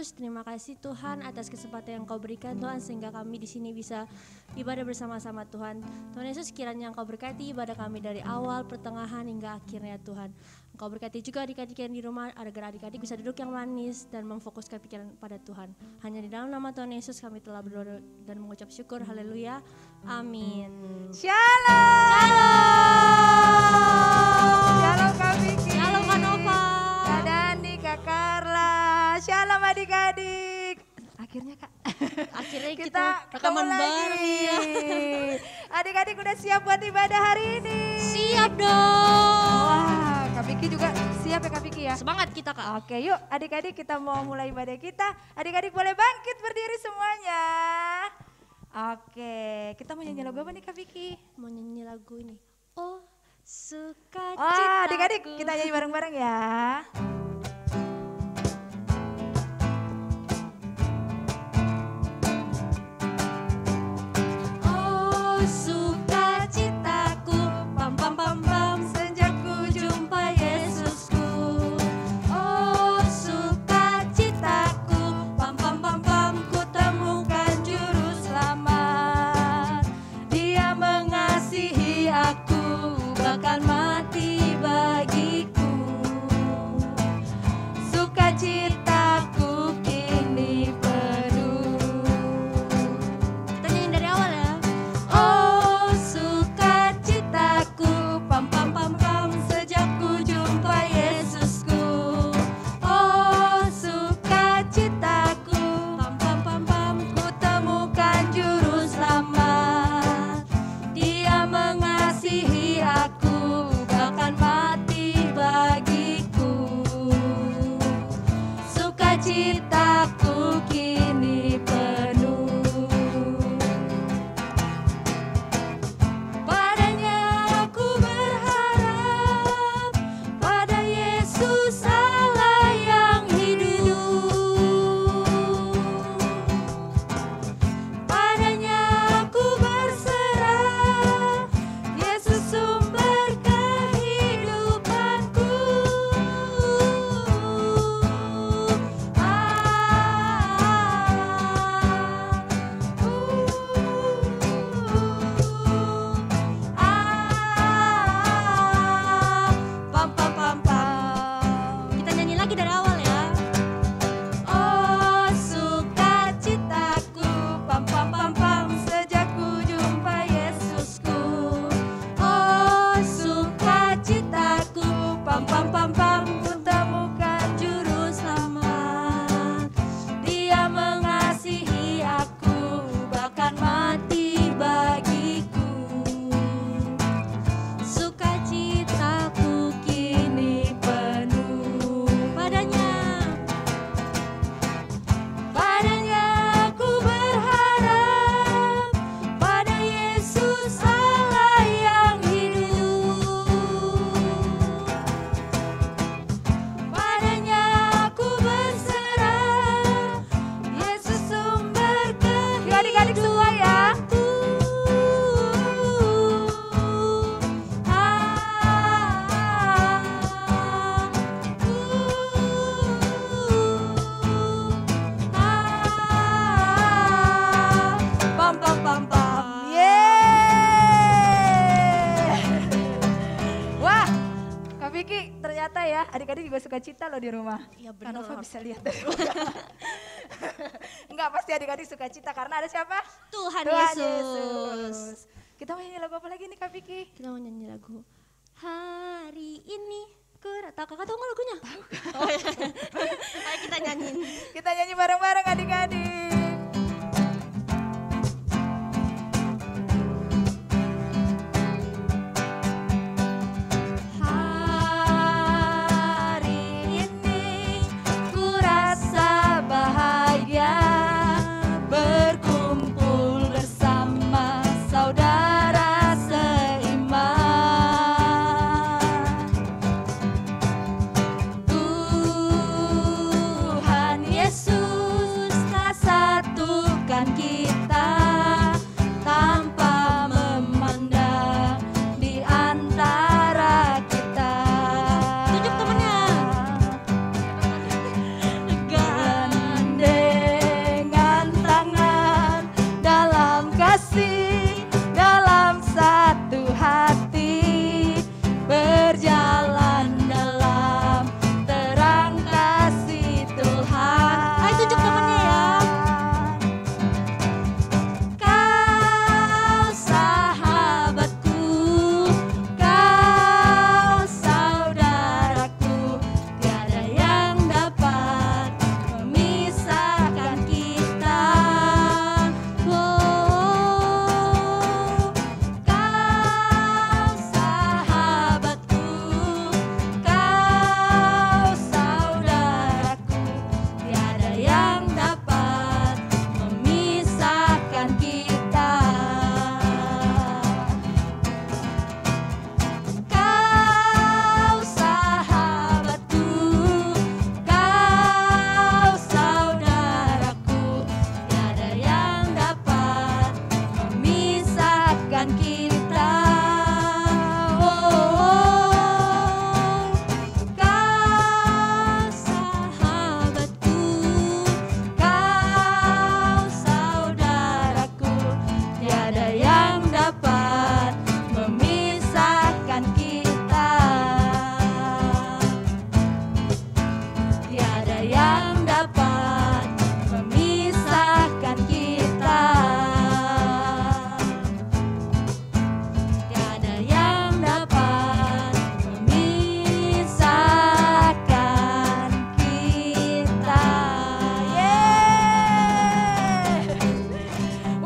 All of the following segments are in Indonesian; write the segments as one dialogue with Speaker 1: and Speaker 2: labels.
Speaker 1: Yesus, terima kasih Tuhan atas kesempatan yang Kau berikan Tuhan, sehingga kami di sini bisa ibadah bersama-sama Tuhan. Tuhan Yesus, kiranya Engkau berkati ibadah kami dari awal, pertengahan hingga akhirnya Tuhan. Engkau berkati juga adik-adik yang di rumah, agar adik-adik bisa duduk yang manis dan memfokuskan pikiran pada Tuhan. Hanya di dalam nama Tuhan Yesus kami telah berdoa dan mengucap syukur. Haleluya. Amin.
Speaker 2: Shalom.
Speaker 1: Shalom.
Speaker 2: Shalom Kak Vicky.
Speaker 1: Shalom Kak Nova.
Speaker 2: Kak Dani, Kak Carla. Shalom adik-adik. Akhirnya Kak.
Speaker 1: Akhirnya
Speaker 2: kita
Speaker 1: rekaman
Speaker 2: ketemu
Speaker 1: bareng
Speaker 2: lagi.
Speaker 1: ya.
Speaker 2: Adik-adik udah siap buat ibadah hari ini?
Speaker 1: Siap dong.
Speaker 2: Wah, Kak Vicky juga siap ya Kak Vicky ya?
Speaker 1: Semangat kita Kak.
Speaker 2: Oke yuk adik-adik kita mau mulai ibadah kita. Adik-adik boleh bangkit berdiri semuanya. Oke, kita mau nyanyi lagu apa nih Kak Vicky?
Speaker 1: Mau nyanyi lagu ini. Oh, suka
Speaker 2: Wah, adik-adik kita nyanyi bareng-bareng ya.
Speaker 1: Oh, sukacitaku, pam pam pam pam,
Speaker 2: Sejak ku
Speaker 1: jumpa Yesusku. Oh, sukacitaku, pam pam pam pam, ku temukan juru selamat. Dia mengasihi aku, bahkan mati bagiku. Sukacitaku kini penuh. Kita nyanyi dari awal ya. Oh, sukacitaku, pam pam pam pam, sejak ku jumpa Yesusku. Oh, sukacitaku, pam pam pam pam, ku temukan juru selamat. Dia mengasihi aku, bahkan mati bagiku. Sukacitaku kini penuh. Padanya aku berharap, pada Yesus Allah yang hidup. Padanya aku berserah, Yesus sumber kehidupanku. Pam pam pam pam. Kita nyanyi lagi dari awal ya. Oh, sukacitaku, pam pam pam pam, sejak ku jumpa Yesusku. Oh, sukacitaku, pam pam pam pam, ku temukan juru selamat. Dia mengasihi aku, bahkan mati bagiku. Sukacitaku kini penuh. Padanya aku berharap, pada Yesus Allah yang hidup. Padanya aku berserah, Yesus sumber
Speaker 2: Yuk adik-adik semua ya.
Speaker 1: Pam pam pam pam.
Speaker 2: Yeay. Wah, Kak Vicky ternyata ya adik-adik juga suka cita loh di rumah.
Speaker 1: Iya
Speaker 2: Kak
Speaker 1: benar.
Speaker 2: Nova bisa lihat dari Enggak, pasti adik-adik suka cita karena ada siapa?
Speaker 1: Tuhan
Speaker 2: Tuhan
Speaker 1: Yesus.
Speaker 2: Kita mau nyanyi lagu apa lagi nih Kak Vicky?
Speaker 1: Kita mau nyanyi lagu Hari Ini Ku Tahu kakak tahu nggak lagunya? Tahu. Oh, iya. Ayo kita nyanyiin.
Speaker 2: Kita nyanyi bareng-bareng adik-adik.
Speaker 1: Hari ini ku rasa bahagia, berkumpul bersama saudara seiman. Tuhan Yesus kasat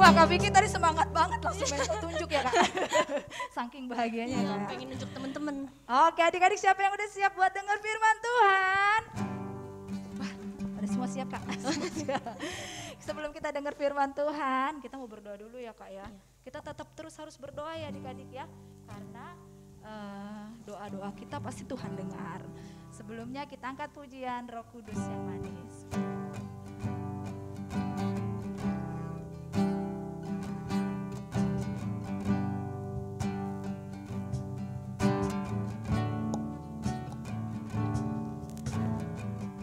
Speaker 2: Wah Kak Vicky tadi semangat banget langsung mental tunjuk ya Kak. Saking bahagianya ya Kak.
Speaker 1: Pengen nunjuk temen-temen.
Speaker 2: Oke adik-adik siapa yang udah siap buat dengar firman Tuhan? Wah udah semua siap Kak. Semua siap. Sebelum kita dengar firman Tuhan, kita mau berdoa dulu ya Kak ya. Kita tetap terus harus berdoa ya adik-adik ya. Karena doa-doa kita pasti Tuhan dengar. Sebelumnya kita angkat pujian Roh Kudus yang manis.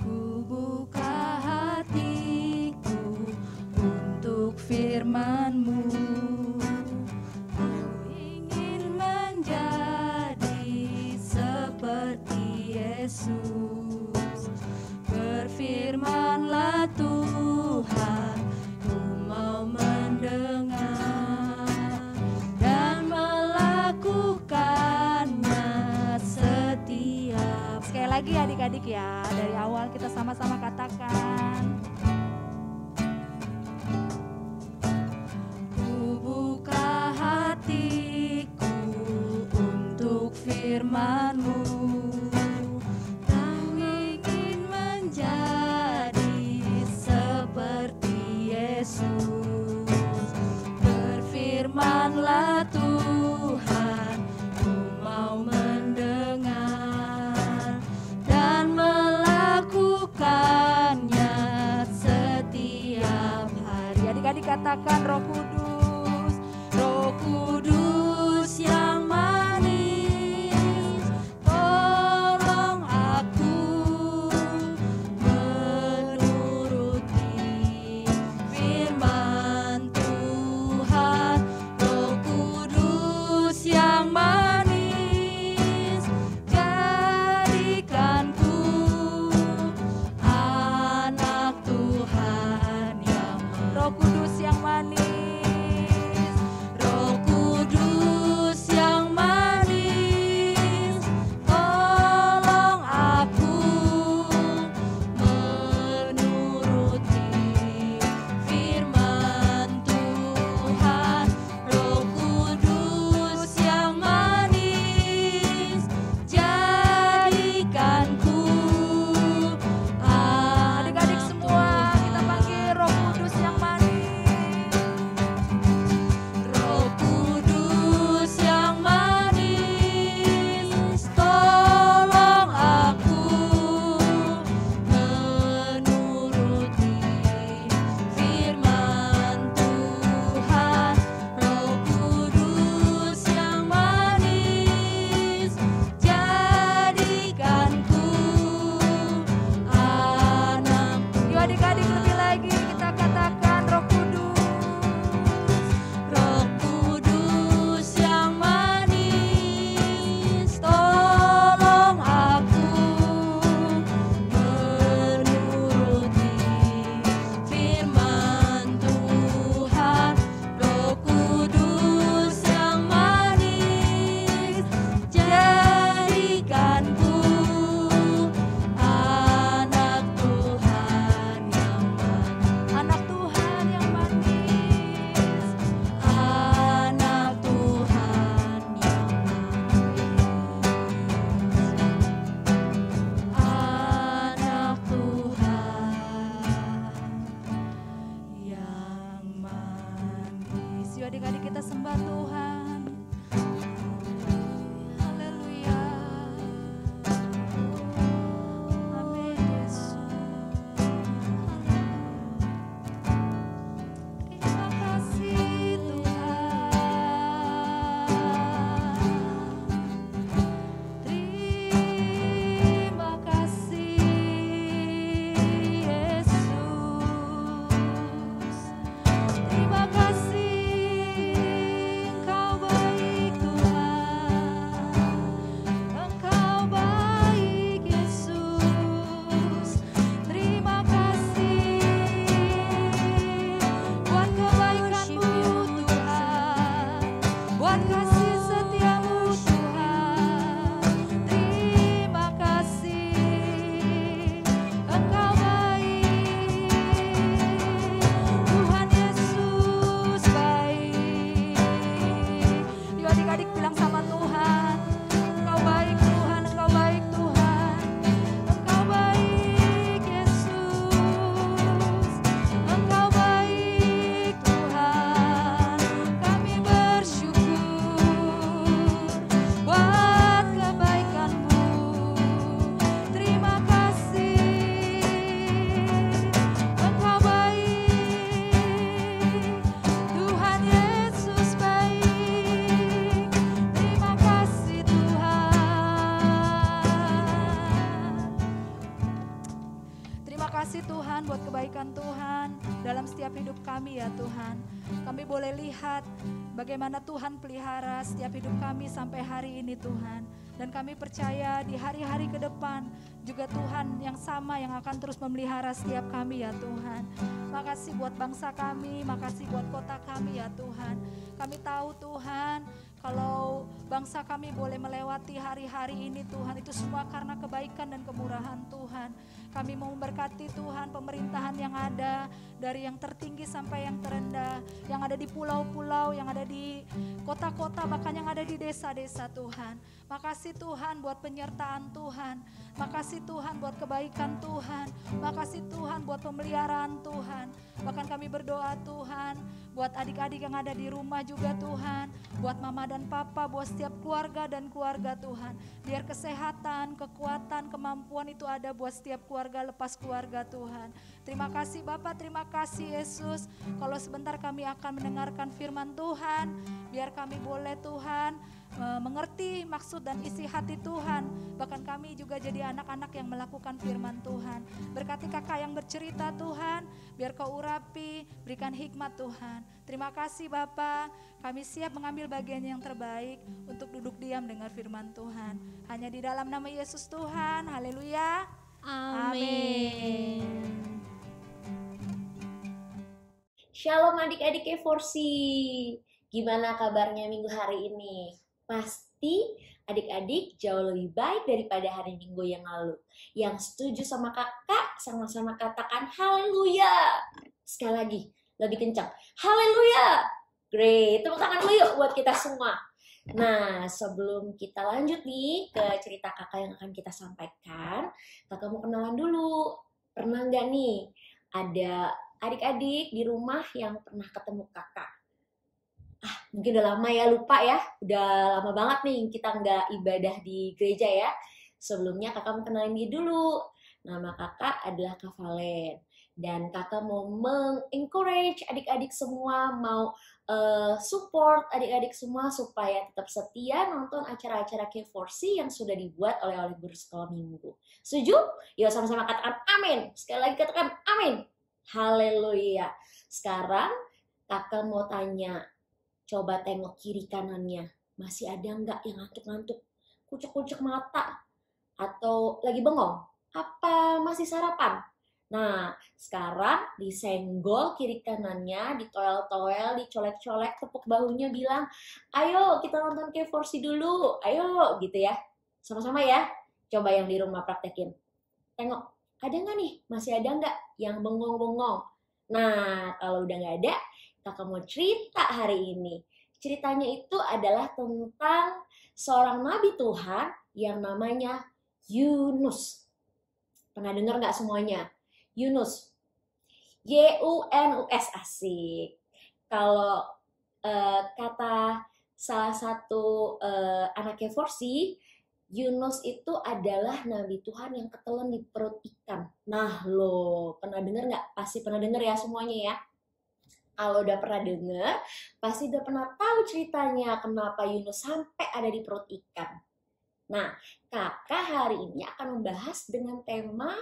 Speaker 2: Ku buka hatiku untuk firman-Mu. Aku ingin menjadi seperti Yesus. Berfirmanlah Tuhan, ku mau mendengar dan melakukannya setiap. Sekali lagi adik-adik ya, dari awal kita sama-sama katakan. Ku buka hatiku untuk firman-Mu. Aku ingin menjadi seperti Yesus. Berfirmanlah Tuhan, ku mau mendengar dan melakukannya setiap hari. Adik-adik katakan Roh Kudus, Roh Kudus yang manis, tolong aku menuruti firman Tuhan. Roh Kudus yang manis, jadikanku anak Tuhan yang Roh Kudus yang manis, Roh Kudus yang manis, tolong aku menuruti firman Tuhan. Roh Kudus yang manis, jadikanku. Adik-adik semua kita panggil Roh Kudus yang manis, Roh Kudus yang manis, tolong aku menuruti firman Tuhan. Roh Kudus yang manis, jadikanku anak. Yuk adik-adik lebih lagi kita katakan Roh Kudus, Roh Kudus yang manis, tolong aku menuruti firman Tuhan. Roh Kudus yang manis, jadikanku anak Tuhan yang manis, anak Tuhan yang manis, anak Tuhan yang manis, anak Tuhan yang manis. Yuk adik-adik kita sembah Tuhan. Haleluya. Amin Yesus. Terima kasih Tuhan. Terima kasih Yesus. Terima kasih Engkau kami ya Tuhan. Kami boleh lihat bagaimana Tuhan pelihara setiap hidup kami sampai hari ini Tuhan. Dan kami percaya di hari-hari ke depan juga Tuhan yang sama yang akan terus memelihara setiap kami ya Tuhan. Makasih buat bangsa kami, makasih buat kota kami ya Tuhan. Kami tahu Tuhan, kalau bangsa kami boleh melewati hari-hari ini Tuhan, itu semua karena kebaikan dan kemurahan Tuhan. Kami mau memberkati Tuhan pemerintahan yang ada, dari yang tertinggi sampai yang terendah, yang ada di pulau-pulau, yang ada di kota-kota, bahkan yang ada di desa-desa Tuhan. Makasih Tuhan buat penyertaan Tuhan. Makasih Tuhan buat kebaikan Tuhan. Makasih Tuhan buat pemeliharaan Tuhan. Bahkan kami berdoa Tuhan buat adik-adik yang ada di rumah juga Tuhan, buat mama dan papa, buat setiap keluarga dan keluarga Tuhan. Biar kesehatan, kekuatan, kemampuan itu ada buat setiap keluarga lepas keluarga Tuhan. Terima kasih Bapak, terima kasih Yesus. Kalau sebentar kami akan mendengarkan firman Tuhan, biar kami boleh Tuhan mengerti maksud dan isi hati Tuhan. Bahkan kami juga jadi anak-anak yang melakukan firman Tuhan. Berkati kakak yang bercerita Tuhan, biar kau urapi, berikan hikmat Tuhan. Terima kasih Bapa, kami siap mengambil bagian yang terbaik untuk duduk diam dengar firman Tuhan. Hanya di dalam nama Yesus Tuhan, haleluya. Amin.
Speaker 3: Shalom adik-adik K4C, gimana kabarnya minggu hari ini? Pasti adik-adik jauh lebih baik daripada hari Minggu yang lalu. Yang setuju sama kakak, sama-sama katakan haleluya. Sekali lagi, lebih kencang. Haleluya. Great, tepuk tangan dulu yuk buat kita semua. Nah, sebelum kita lanjut nih ke cerita kakak yang akan kita sampaikan, kakak mau kenalan dulu. Pernah nggak nih ada adik-adik di rumah yang pernah ketemu kakak? Mungkin udah lama ya, lupa ya. Udah lama banget nih kita nggak ibadah di gereja ya. Sebelumnya kakak mau kenalin dia dulu. Nama kakak adalah Kak Valen. Dan kakak mau mengencourage adik-adik semua, mau support adik-adik semua supaya tetap setia nonton acara-acara K4C yang sudah dibuat oleh guru sekolah minggu. Setuju? Yuk sama-sama katakan amin. Sekali lagi katakan amin. Haleluya. Sekarang kakak mau tanya, coba tengok kiri kanannya, masih ada nggak yang ngantuk-ngantuk, kucek-kucek mata, atau lagi bengong? Apa masih sarapan? Nah, sekarang disenggol kiri kanannya, ditoel-toel, dicolek-colek, tepuk bahunya, bilang, ayo kita nonton K4C dulu, ayo gitu ya. Sama-sama ya, coba yang di rumah praktekin. Tengok, ada nggak nih, masih ada nggak yang bengong-bengong? Nah, kalau udah nggak ada, kakak mau cerita hari ini. Ceritanya itu adalah tentang seorang nabi Tuhan yang namanya Yunus. Pernah dengar nggak semuanya? Yunus. Y-U-N-U-S, asik. Kalau kata salah satu anak K4C, Yunus itu adalah nabi Tuhan yang ketelan di perut ikan. Nah lo, pernah dengar nggak? Pasti pernah dengar ya semuanya ya. Kalau udah pernah dengar, pasti udah pernah tahu ceritanya kenapa Yunus sampai ada di perut ikan. Nah, kakak hari ini akan membahas dengan tema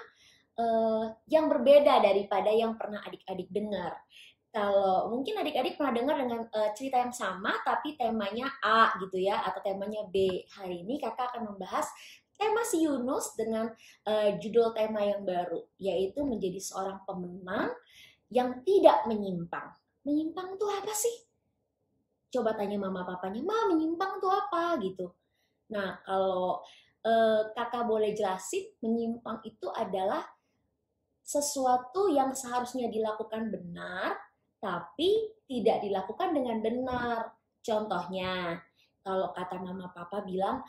Speaker 3: yang berbeda daripada yang pernah adik-adik dengar. Kalau mungkin adik-adik pernah dengar dengan cerita yang sama, tapi temanya A gitu ya, atau temanya B. Hari ini kakak akan membahas tema si Yunus dengan judul tema yang baru, yaitu menjadi seorang pemenang yang tidak menyimpang. Menyimpang tuh apa sih? Coba tanya mama papanya, Ma, menyimpang tuh apa gitu. Nah, kalau kakak boleh jelasin, menyimpang itu adalah sesuatu yang seharusnya dilakukan benar, tapi tidak dilakukan dengan benar. Contohnya, kalau kata mama papa bilang,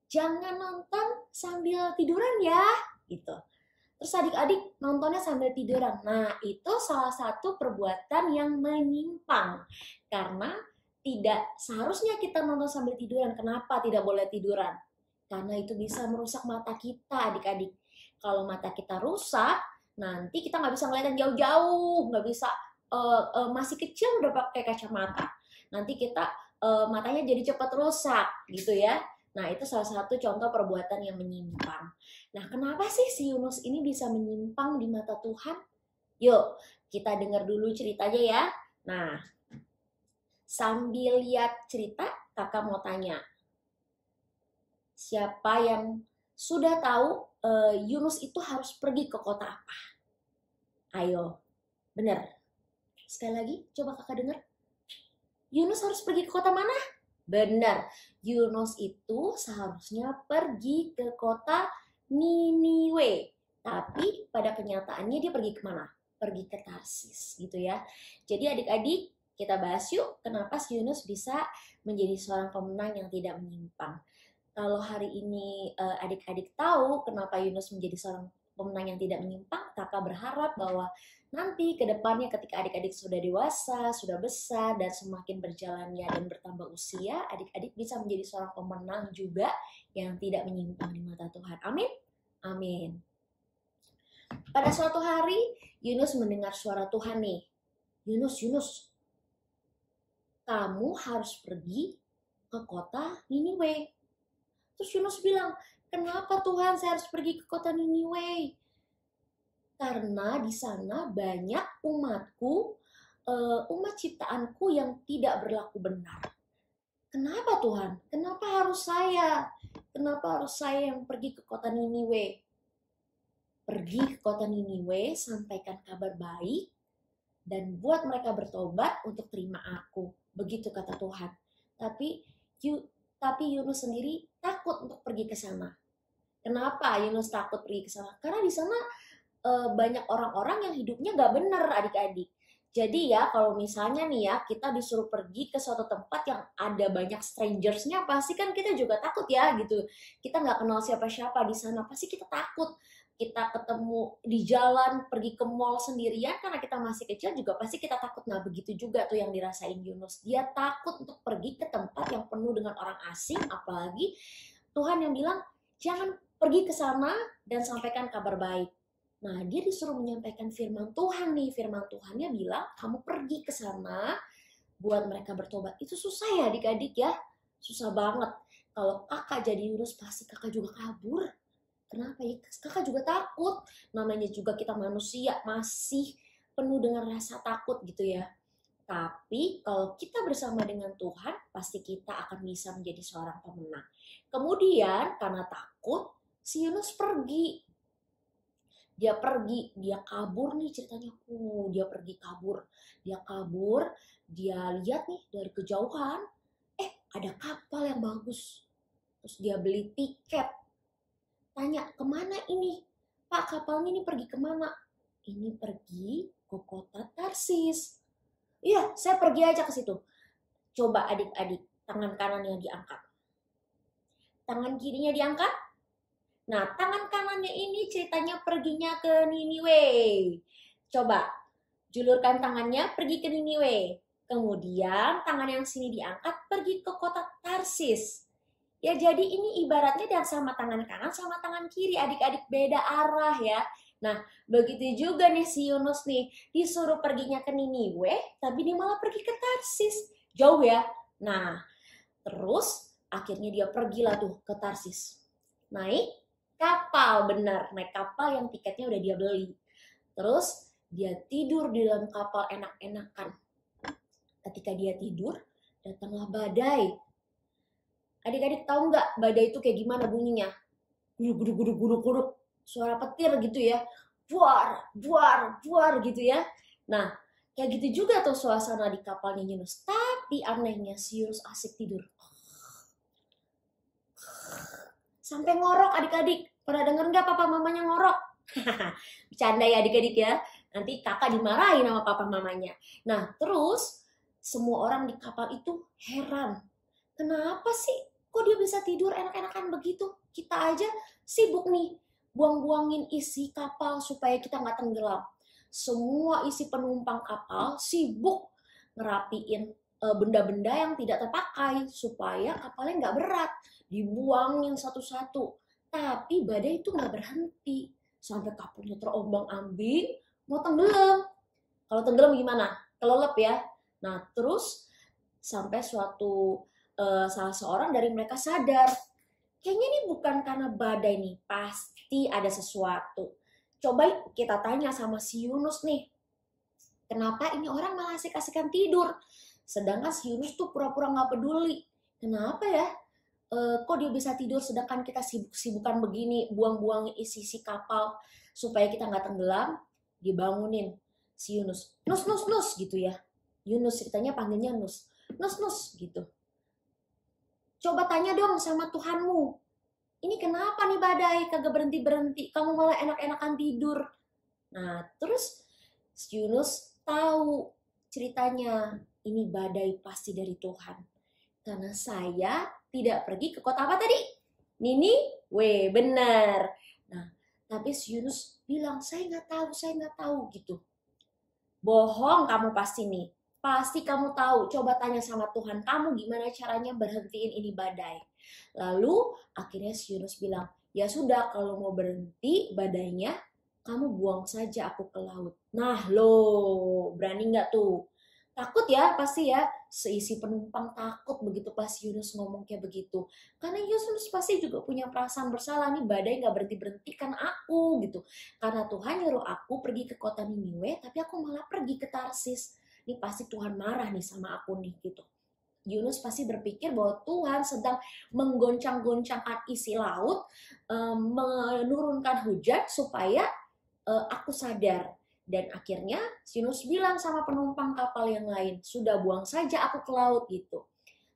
Speaker 3: jangan nonton sambil tiduran ya, gitu. Terus adik-adik nontonnya sambil tiduran. Nah, itu salah satu perbuatan yang menyimpang. Karena tidak seharusnya kita nonton sambil tiduran. Kenapa tidak boleh tiduran? Karena itu bisa merusak mata kita, adik-adik. Kalau mata kita rusak, nanti kita nggak bisa ngeliat yang jauh-jauh. Nggak bisa, masih kecil udah pakai kacamata. Nanti kita matanya jadi cepat rusak, gitu ya. Nah, itu salah satu contoh perbuatan yang menyimpang. Nah, kenapa sih si Yunus ini bisa menyimpang di mata Tuhan? Yuk, kita dengar dulu ceritanya ya. Nah, sambil lihat cerita, kakak mau tanya. Siapa yang sudah tahu Yunus itu harus pergi ke kota apa? Ayo, bener. Sekali lagi, coba kakak dengar. Yunus harus pergi ke kota mana? Benar, Yunus itu seharusnya pergi ke kota Niniwe. Tapi pada kenyataannya dia pergi kemana? Pergi ke Tarsis gitu ya. Jadi adik-adik, kita bahas yuk kenapa si Yunus bisa menjadi seorang pemenang yang tidak menyimpang. Kalau hari ini adik-adik tahu kenapa Yunus menjadi seorang pemenang yang tidak menyimpang, kakak berharap bahwa nanti ke depannya ketika adik-adik sudah dewasa, sudah besar, dan semakin berjalannya dan bertambah usia, adik-adik bisa menjadi seorang pemenang juga yang tidak menyimpang di mata Tuhan. Amin? Amin. Pada suatu hari, Yunus mendengar suara Tuhan nih. Yunus, kamu harus pergi ke kota Niniwe. Terus Yunus bilang, kenapa Tuhan saya harus pergi ke kota Niniwe? Karena di sana banyak umatku, umat ciptaanku yang tidak berlaku benar. Kenapa Tuhan? Kenapa harus saya? Kenapa harus saya yang pergi ke kota Niniwe? Pergi ke kota Niniwe, sampaikan kabar baik, dan buat mereka bertobat untuk terima aku. Begitu kata Tuhan. Tapi Yunus sendiri takut untuk pergi ke sana. Kenapa Yunus takut pergi ke sana? Karena di sana banyak orang-orang yang hidupnya gak benar adik-adik. Jadi ya kalau misalnya nih ya kita disuruh pergi ke suatu tempat yang ada banyak strangersnya, pasti kan kita juga takut ya gitu. Kita gak kenal siapa-siapa di sana, pasti kita takut. Kita ketemu di jalan, pergi ke mall sendirian karena kita masih kecil juga pasti kita takut. Nah begitu juga tuh yang dirasain Yunus. Dia takut untuk pergi ke tempat yang penuh dengan orang asing, apalagi Tuhan yang bilang jangan pergi ke sana dan sampaikan kabar baik. Nah, dia disuruh menyampaikan firman Tuhan nih. Firman Tuhannya bilang, kamu pergi ke sana buat mereka bertobat. Itu susah ya adik-adik ya. Susah banget. Kalau kakak jadi Yunus, pasti kakak juga kabur. Kenapa ya? Kakak juga takut. Namanya juga kita manusia, masih penuh dengan rasa takut gitu ya. Tapi kalau kita bersama dengan Tuhan, pasti kita akan bisa menjadi seorang pemenang. Kemudian, karena takut, si Yunus pergi. Dia kabur nih ceritanya. Dia pergi kabur. Dia lihat nih dari kejauhan. Ada kapal yang bagus. Terus dia beli tiket. Tanya, kemana ini? Pak, kapalnya ini pergi kemana? Ini pergi ke kota Tarsis. Iya, saya pergi aja ke situ. Coba adik-adik, tangan kanannya diangkat. Tangan kirinya diangkat. Nah, tangan kanannya ini ceritanya perginya ke Niniwe. Coba, julurkan tangannya pergi ke Niniwe. Kemudian tangan yang sini diangkat pergi ke kota Tarsis. Ya, jadi ini ibaratnya dan sama tangan kanan sama tangan kiri. Adik-adik beda arah ya. Nah, begitu juga nih si Yunus nih. Disuruh perginya ke Niniwe, tapi dia malah pergi ke Tarsis. Jauh ya. Nah, terus akhirnya dia pergilah tuh ke Tarsis. Naik kapal, benar, naik kapal yang tiketnya udah dia beli. Terus dia tidur di dalam kapal enak-enakan. Ketika dia tidur, datanglah badai. Adik-adik tahu nggak badai itu kayak gimana bunyinya? Guduk-guduk-guduk-guduk, suara petir gitu ya. Buar gitu ya. Nah, kayak gitu juga tuh suasana di kapalnya Yunus. Tapi anehnya si Yunus asik tidur. Sampai ngorok adik-adik. Pernah denger nggak papa mamanya ngorok? Bercanda ya adik-adik ya. Nanti kakak dimarahin sama papa mamanya. Nah terus semua orang di kapal itu heran. Kenapa sih kok dia bisa tidur enak-enakan begitu? Kita aja sibuk nih buang-buangin isi kapal supaya kita nggak tenggelam. Semua isi penumpang kapal sibuk ngerapiin benda-benda yang tidak terpakai supaya kapalnya nggak berat, dibuangin satu-satu. Tapi badai itu nggak berhenti sampai kapalnya terombang-ambing mau tenggelam. Kalau tenggelam gimana? Kelelep ya. Nah terus sampai salah seorang dari mereka sadar, kayaknya ini bukan karena badai nih, pasti ada sesuatu. Coba kita tanya sama si Yunus nih, kenapa ini orang malah asik-asikan tidur? Sedangkan si Yunus tuh pura-pura nggak peduli. Kenapa ya? Kok dia bisa tidur sedangkan kita sibuk-sibukan begini, buang-buang isi kapal supaya kita nggak tenggelam? Dibangunin si Yunus. Nus, nus, nus gitu ya. Yunus ceritanya panggilnya Nus. Nus, nus gitu. Coba tanya dong sama Tuhanmu. Ini kenapa nih badai kagak berhenti-berhenti? Kamu malah enak-enakan tidur. Nah, terus Yunus tahu ceritanya. Ini badai pasti dari Tuhan. Karena saya tidak pergi ke kota apa tadi? Niniwe, benar. Nah, tapi Yunus bilang, saya nggak tahu gitu. Bohong kamu pasti nih. Pasti kamu tahu, coba tanya sama Tuhan kamu gimana caranya berhentiin ini badai. Lalu akhirnya si Yunus bilang, ya sudah kalau mau berhenti badainya, kamu buang saja aku ke laut. Nah loh, berani nggak tuh? Takut ya pasti ya, seisi penumpang takut begitu pas Yunus ngomong kayak begitu. Karena Yunus pasti juga punya perasaan bersalah nih, badai nggak berhenti-berhenti kan aku gitu. Karena Tuhan nyuruh aku pergi ke kota Niniwe, tapi aku malah pergi ke Tarsis. Ini pasti Tuhan marah nih sama aku nih gitu. Yunus pasti berpikir bahwa Tuhan sedang menggoncang-goncangkan isi laut, menurunkan hujan supaya aku sadar. Dan akhirnya Yunus bilang sama penumpang kapal yang lain, sudah buang saja aku ke laut gitu.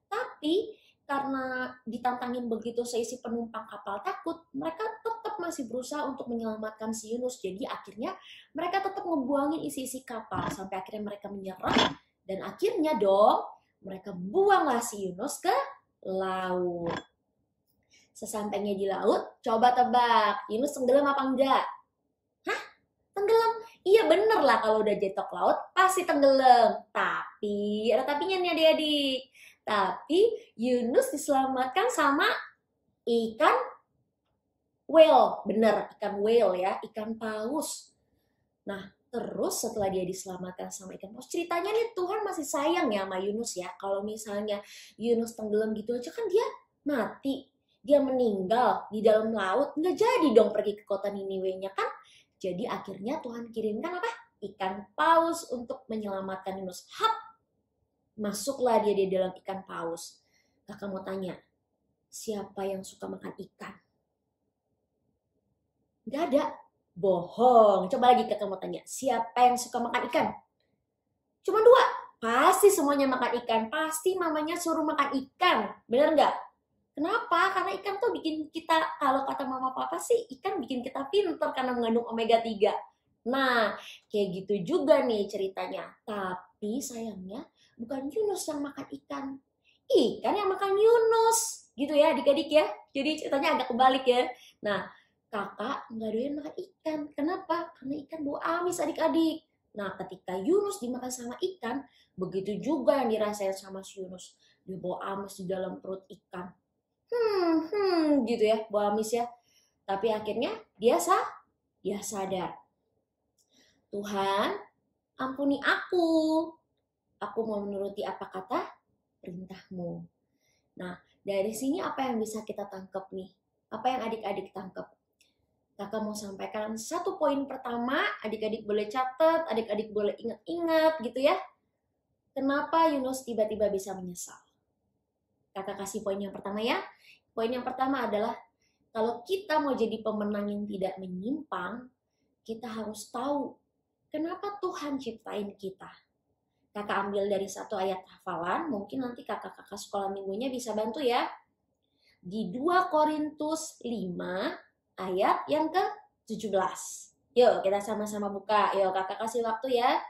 Speaker 3: Tapi karena ditantangin begitu seisi penumpang kapal takut, mereka tetap masih berusaha untuk menyelamatkan si Yunus. Jadi akhirnya mereka tetap ngebuangin isi-isi kapal sampai akhirnya mereka menyerah. Dan akhirnya dong mereka buanglah si Yunus ke laut. Sesampainya di laut, coba tebak, Yunus tenggelam apa enggak? Hah? Tenggelam? Iya bener lah, kalau udah jatuh laut pasti tenggelam. Tapi, ada tapinya nih adik-adik. Tapi Yunus diselamatkan sama ikan whale. Bener, ikan whale ya, ikan paus. Nah, terus setelah dia diselamatkan sama ikan paus, ceritanya nih Tuhan masih sayang ya sama Yunus ya. Kalau misalnya Yunus tenggelam gitu aja kan dia mati. Dia meninggal di dalam laut, nggak jadi dong pergi ke kota Niniwe-nya kan. Jadi akhirnya Tuhan kirimkan apa? Ikan paus untuk menyelamatkan Yunus. Hap! Masuklah dia di dalam ikan paus. Kakak mau tanya, siapa yang suka makan ikan? Gak ada. Bohong. Coba lagi kakak mau tanya, siapa yang suka makan ikan? Cuma 2. Pasti semuanya makan ikan. Pasti mamanya suruh makan ikan. Bener nggak? Kenapa? Karena ikan tuh bikin kita, kalau kata mama papa sih, ikan bikin kita pintar karena mengandung omega 3. Nah, kayak gitu juga nih ceritanya. Tapi sayangnya, bukan Yunus yang makan ikan. Ikan yang makan Yunus. Gitu ya adik-adik ya. Jadi ceritanya agak kebalik ya. Nah, kakak nggak doyan makan ikan. Kenapa? Karena ikan bau amis adik-adik. Nah, ketika Yunus dimakan sama ikan, begitu juga yang dirasain sama si Yunus. Dia bau amis di dalam perut ikan. Gitu ya, bau amis ya. Tapi akhirnya dia sadar. Tuhan, ampuni aku. Aku mau menuruti apa kata perintahmu. Nah, dari sini apa yang bisa kita tangkap nih? Apa yang adik-adik tangkap? Kakak mau sampaikan satu poin pertama, adik-adik boleh catat, adik-adik boleh ingat-ingat gitu ya. Kenapa Yunus tiba-tiba bisa menyesal? Kakak kasih poin yang pertama ya. Poin yang pertama adalah, kalau kita mau jadi pemenang yang tidak menyimpang, kita harus tahu kenapa Tuhan ciptain kita. Kakak ambil dari satu ayat hafalan, mungkin nanti kakak-kakak sekolah minggunya bisa bantu ya. Di 2 Korintus 5 ayat yang ke-17. Yuk kita sama-sama buka, yuk kakak kasih waktu ya.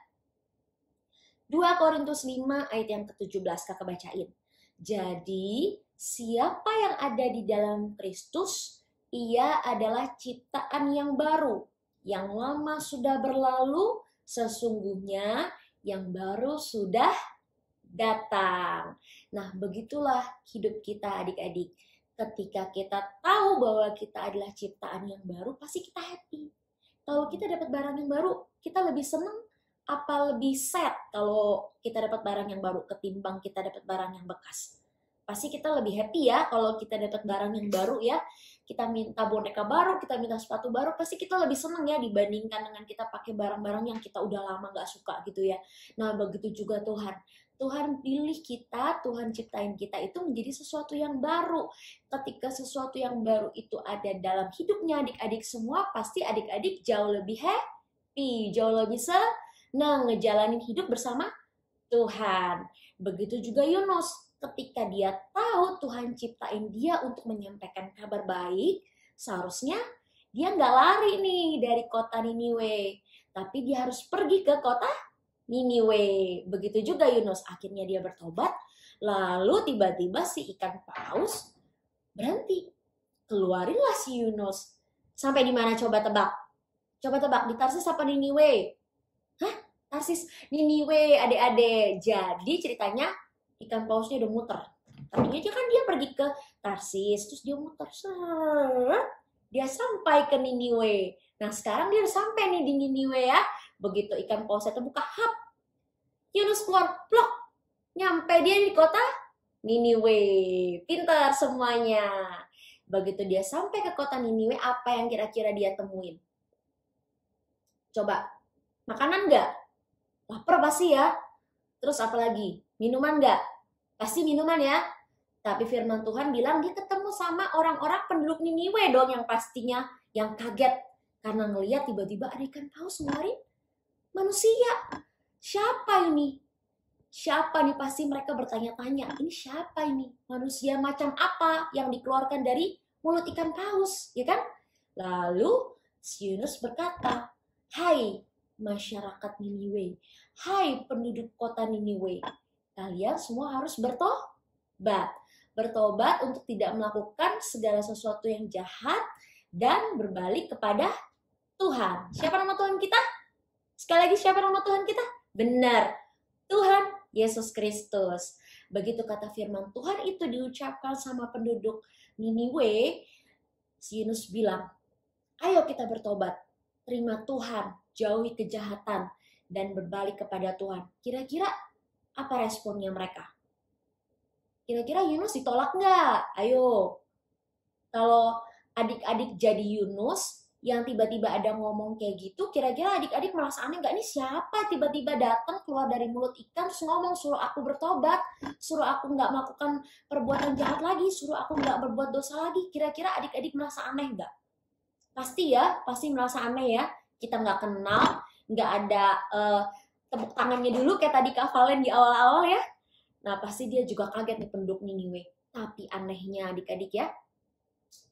Speaker 3: 2 Korintus 5 ayat yang ke-17 kakak bacain. Jadi siapa yang ada di dalam Kristus, ia adalah ciptaan yang baru. Yang lama sudah berlalu, sesungguhnya yang baru sudah datang. Nah, begitulah hidup kita adik-adik. Ketika kita tahu bahwa kita adalah ciptaan yang baru, pasti kita happy. Kalau kita dapat barang yang baru, kita lebih senang apa lebih sad kalau kita dapat barang yang baru ketimbang kita dapat barang yang bekas? Pasti kita lebih happy ya kalau kita dapat barang yang baru ya. Kita minta boneka baru, kita minta sepatu baru, pasti kita lebih seneng ya dibandingkan dengan kita pakai barang-barang yang kita udah lama gak suka gitu ya. Nah begitu juga Tuhan. Tuhan pilih kita, Tuhan ciptain kita itu menjadi sesuatu yang baru. Ketika sesuatu yang baru itu ada dalam hidupnya adik-adik semua, pasti adik-adik jauh lebih happy, jauh lebih senang ngejalanin hidup bersama Tuhan. Begitu juga Yunus. Ketika dia tahu Tuhan ciptain dia untuk menyampaikan kabar baik, seharusnya dia nggak lari nih dari kota Niniwe, tapi dia harus pergi ke kota Niniwe. Begitu juga Yunus, akhirnya dia bertobat, lalu tiba-tiba si ikan paus berhenti. Keluarinlah si Yunus. Sampai di mana coba tebak? Coba tebak, di Tarsis apa Niniwe? Hah? Tarsis, Niniwe, adik-adik. Jadi ceritanya ikan pausnya udah muter. Tadinya aja kan dia pergi ke Tarsis, terus dia muter. Dia sampai ke Niniwe. Nah sekarang dia udah sampai nih di Niniwe ya. Begitu ikan pausnya terbuka, hap. Yunus keluar, plok. Nyampe dia di kota Niniwe. Pintar semuanya. Begitu dia sampai ke kota Niniwe, apa yang kira-kira dia temuin? Coba, makanan nggak? Lapar pasti ya. Terus apa lagi? Minuman nggak? Pasti minuman ya. Tapi firman Tuhan bilang dia ketemu sama orang-orang penduduk Niniwe dong yang pastinya yang kaget. Karena ngelihat tiba-tiba ada ikan paus ngeluarin manusia. Siapa ini? Siapa nih? Pasti mereka bertanya-tanya. Ini siapa ini? Manusia macam apa yang dikeluarkan dari mulut ikan paus? Ya kan? Lalu si Yunus berkata, "Hai masyarakat Niniwe. Hai penduduk kota Niniwe. Kalian semua harus bertobat. Bertobat untuk tidak melakukan segala sesuatu yang jahat dan berbalik kepada Tuhan." Siapa nama Tuhan kita? Sekali lagi, siapa nama Tuhan kita? Benar, Tuhan Yesus Kristus. Begitu kata firman Tuhan itu diucapkan sama penduduk Niniwe, si Yunus bilang, "Ayo kita bertobat, terima Tuhan, jauhi kejahatan, dan berbalik kepada Tuhan." Kira-kira apa responnya mereka? Kira-kira Yunus ditolak nggak? Ayo. Kalau adik-adik jadi Yunus, yang tiba-tiba ada ngomong kayak gitu, kira-kira adik-adik merasa aneh nggak? Ini siapa tiba-tiba datang keluar dari mulut ikan, terus ngomong suruh aku bertobat, suruh aku nggak melakukan perbuatan jahat lagi, suruh aku nggak berbuat dosa lagi. Kira-kira adik-adik merasa aneh nggak? Pasti ya, pasti merasa aneh ya. Kita nggak kenal, nggak ada tepuk tangannya dulu kayak tadi Kak Valen di awal-awal ya. Nah pasti dia juga kaget nih penduduk Niniwe. Tapi anehnya adik-adik ya,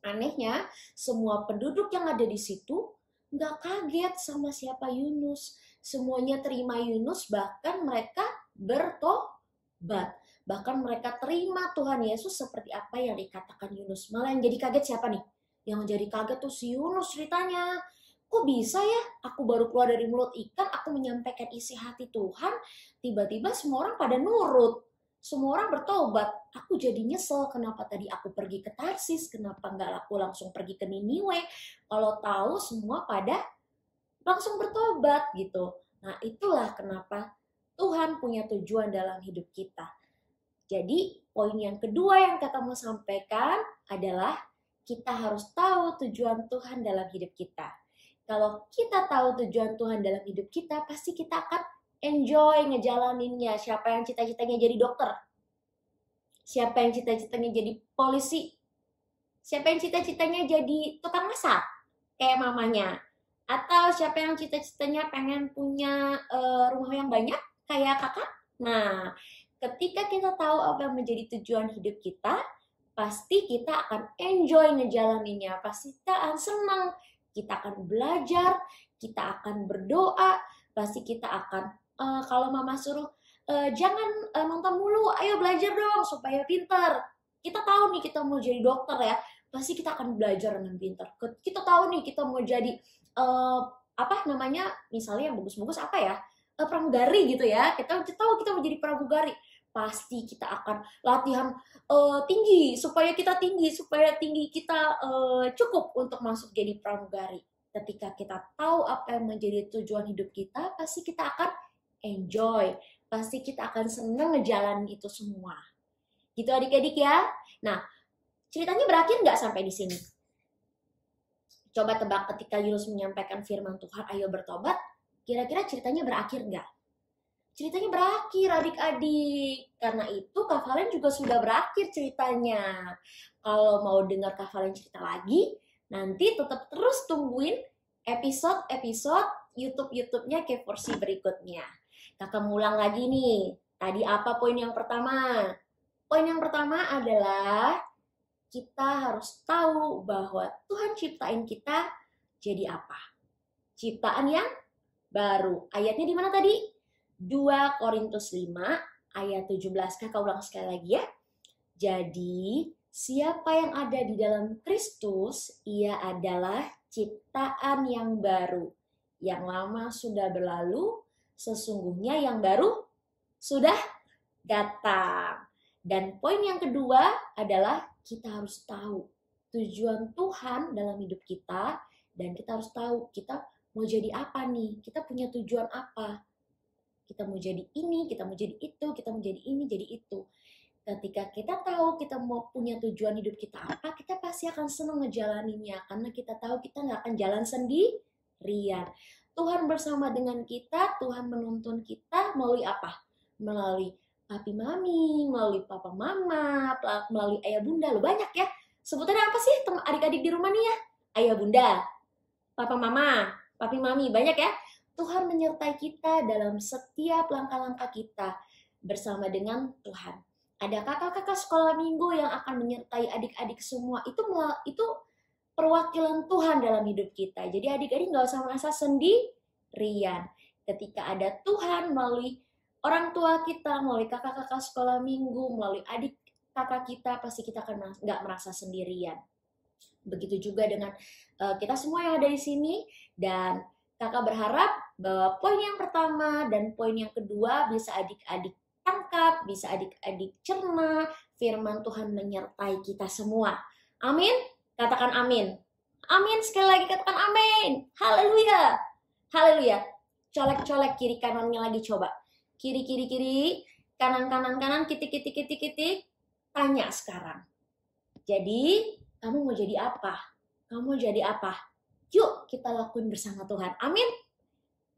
Speaker 3: anehnya semua penduduk yang ada di situ nggak kaget sama siapa Yunus. Semuanya terima Yunus, bahkan mereka bertobat. Bahkan mereka terima Tuhan Yesus seperti apa yang dikatakan Yunus. Malah yang jadi kaget siapa nih? Yang jadi kaget tuh si Yunus ceritanya. Kok bisa ya? Aku baru keluar dari mulut ikan, aku menyampaikan isi hati Tuhan, tiba-tiba semua orang pada nurut. Semua orang bertobat. Aku jadi nyesel kenapa tadi aku pergi ke Tarsis, kenapa nggak aku langsung pergi ke Niniwe. Kalau tahu semua pada langsung bertobat gitu. Nah itulah kenapa Tuhan punya tujuan dalam hidup kita. Jadi poin yang kedua yang Kakak mau sampaikan adalah kita harus tahu tujuan Tuhan dalam hidup kita. Kalau kita tahu tujuan Tuhan dalam hidup kita, pasti kita akan enjoy ngejalaninnya. Siapa yang cita-citanya jadi dokter? Siapa yang cita-citanya jadi polisi? Siapa yang cita-citanya jadi tukang masak? Kayak mamanya. Atau siapa yang cita-citanya pengen punya rumah yang banyak? Kayak kakak? Nah, ketika kita tahu apa yang menjadi tujuan hidup kita, pasti kita akan enjoy ngejalaninnya. Pasti kita akan senang. Kita akan belajar, kita akan berdoa, pasti kita akan, kalau mama suruh, jangan nonton mulu, ayo belajar dong supaya pintar. Kita tahu nih kita mau jadi dokter ya, pasti kita akan belajar dengan pintar. Kita tahu nih kita mau jadi, misalnya yang bagus-bagus apa ya, pramugari gitu ya. Kita tahu kita mau jadi pramugari. Pasti kita akan latihan tinggi supaya tinggi kita cukup untuk masuk jadi pramugari. Ketika kita tahu apa yang menjadi tujuan hidup kita, pasti kita akan enjoy, pasti kita akan senang ngejalanin itu semua. Gitu adik-adik ya. Nah, ceritanya berakhir nggak sampai di sini? Coba tebak ketika Yunus menyampaikan firman Tuhan, ayo bertobat, kira-kira ceritanya berakhir nggak? Ceritanya berakhir adik-adik. Karena itu Kak Valen juga sudah berakhir ceritanya. Kalau mau dengar Kak Valen cerita lagi, nanti tetap terus tungguin episode-episode YouTube-nya K4C berikutnya. Kakak ulang lagi nih. Tadi apa poin yang pertama? Poin yang pertama adalah kita harus tahu bahwa Tuhan ciptain kita jadi apa? Ciptaan yang baru. Ayatnya di mana tadi? 2 Korintus 5 ayat 17. Kakak ulang sekali lagi ya. Jadi, siapa yang ada di dalam Kristus, ia adalah ciptaan yang baru. Yang lama sudah berlalu, sesungguhnya yang baru sudah datang. Dan poin yang kedua adalah kita harus tahu tujuan Tuhan dalam hidup kita, dan kita harus tahu kita mau jadi apa nih, kita punya tujuan apa. Kita mau jadi ini, kita mau jadi itu, kita mau jadi ini, jadi itu. Ketika kita tahu kita mau punya tujuan hidup kita apa, kita pasti akan senang ngejalaninnya. Karena kita tahu kita nggak akan jalan sendirian. Tuhan bersama dengan kita, Tuhan menuntun kita melalui apa? Melalui papi mami, melalui papa mama, melalui ayah bunda. Loh banyak ya. Sebutannya apa sih adik-adik di rumah nih ya? Ayah bunda, papa mama, papi mami, banyak ya. Tuhan menyertai kita dalam setiap langkah-langkah kita bersama dengan Tuhan. Ada kakak-kakak sekolah minggu yang akan menyertai adik-adik semua. Itu perwakilan Tuhan dalam hidup kita. Jadi adik-adik nggak usah merasa sendirian. Ketika ada Tuhan melalui orang tua kita, melalui kakak-kakak sekolah minggu, melalui adik kakak kita, pasti kita akan nggak merasa sendirian. Begitu juga dengan kita semua yang ada di sini. Dan kakak berharap bahwa poin yang pertama dan poin yang kedua bisa adik-adik tangkap, bisa adik-adik cerna, firman Tuhan menyertai kita semua. Amin? Katakan amin. Amin, sekali lagi katakan amin. Haleluya. Haleluya. Colek-colek kiri kanannya lagi coba. Kiri, kiri, kiri. Kanan, kanan, kanan. Kitik, kitik, kitik, kitik. Tanya sekarang. Jadi, kamu mau jadi apa? Kamu mau jadi apa? Yuk kita lakuin bersama Tuhan. Amin.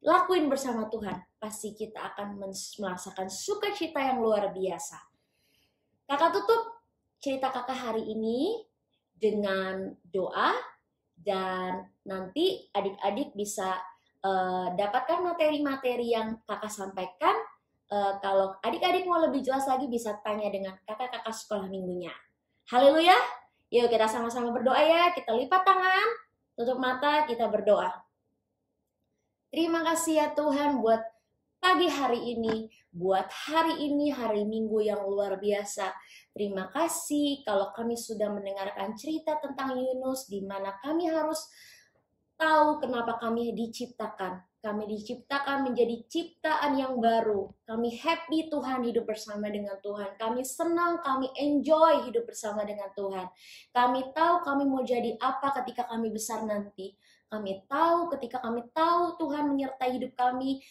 Speaker 3: Lakuin bersama Tuhan. Pasti kita akan merasakan sukacita yang luar biasa. Kakak tutup cerita kakak hari ini dengan doa. Dan nanti adik-adik bisa dapatkan materi-materi yang kakak sampaikan. Kalau adik-adik mau lebih jelas lagi bisa tanya dengan kakak-kakak sekolah minggunya. Haleluya. Yuk kita sama-sama berdoa ya. Kita lipat tangan. Tutup mata, kita berdoa. Terima kasih ya Tuhan buat pagi hari ini, buat hari ini, hari Minggu yang luar biasa. Terima kasih kalau kami sudah mendengarkan cerita tentang Yunus, di mana kami harus tahu kenapa kami diciptakan. Kami diciptakan menjadi ciptaan yang baru. Kami happy Tuhan hidup bersama dengan Tuhan. Kami senang, kami enjoy hidup bersama dengan Tuhan. Kami tahu kami mau jadi apa ketika kami besar nanti. Kami tahu ketika kami tahu Tuhan menyertai hidup kami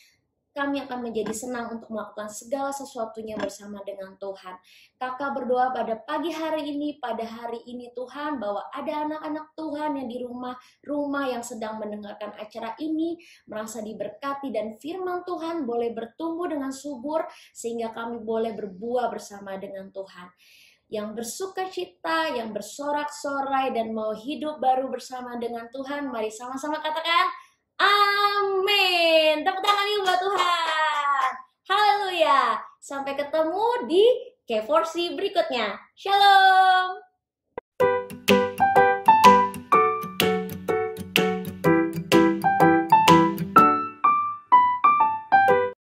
Speaker 3: akan menjadi senang untuk melakukan segala sesuatunya bersama dengan Tuhan. Kakak berdoa pada pagi hari ini, pada hari ini Tuhan, bahwa ada anak-anak Tuhan yang di rumah yang sedang mendengarkan acara ini, merasa diberkati dan firman Tuhan boleh bertumbuh dengan subur, sehingga kami boleh berbuah bersama dengan Tuhan. Yang bersuka cita, yang bersorak-sorai, dan mau hidup baru bersama dengan Tuhan, mari sama-sama katakan, amin. Tepuk tangan yuk buat Tuhan. Haleluya. Sampai ketemu di K4C berikutnya. Shalom.